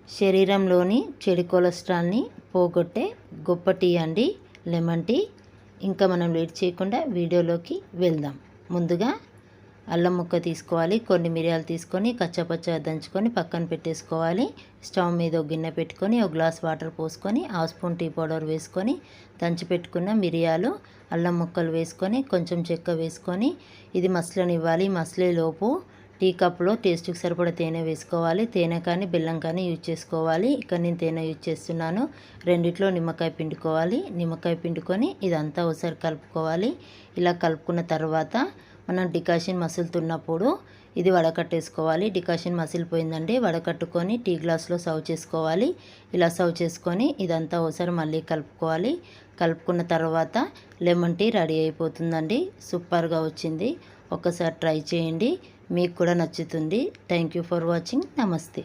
శరీరంలోని చెడు కొలెస్ట్రాల్ని పోగొట్టే గొప్ప టీ అండి లెమన్ టీ. ఇంకా మనం లేట్ చేయకుండా వీడియోలోకి వెళ్దాం. ముందుగా అల్లం ముక్క తీసుకోవాలి, కొన్ని మిరియాలు తీసుకొని కచ్చపచ్చ దంచుకొని పక్కన పెట్టేసుకోవాలి. స్టవ్ మీద ఒక గిన్నె పెట్టుకొని ఒక గ్లాస్ వాటర్ పోసుకొని హాఫ్ స్పూన్ టీ పౌడర్ వేసుకొని దంచి పెట్టుకున్న మిరియాలు, అల్లం ముక్కలు వేసుకొని కొంచెం చెక్క వేసుకొని ఇది మసలనివ్వాలి. మసలేలోపు టీ కప్లో టేస్ట్కి సరిపడా తేనె వేసుకోవాలి. తేనె కానీ బెల్లం కానీ యూజ్ చేసుకోవాలి. ఇక్కడ నేను తేనె యూజ్ చేస్తున్నాను. రెండిట్లో నిమ్మకాయ పిండుకోవాలి. నిమ్మకాయ పిండుకొని ఇదంతా ఒకసారి కలుపుకోవాలి. ఇలా కలుపుకున్న తర్వాత మనం డికాషన్ మసులుతున్నప్పుడు ఇది వడకట్టేసుకోవాలి. డికాషన్ మసిలిపోయిందండి, వడకట్టుకొని టీ గ్లాస్లో సర్వ్ చేసుకోవాలి. ఇలా సర్వ్ చేసుకొని ఇదంతా ఒకసారి మళ్ళీ కలుపుకోవాలి. కలుపుకున్న తర్వాత లెమన్ టీ రెడీ అయిపోతుందండి. సూపర్గా వచ్చింది. ఒక్కసారి ట్రై చేయండి, మీకు కూడా నచ్చుతుంది. Thank you for watching. నమస్తే.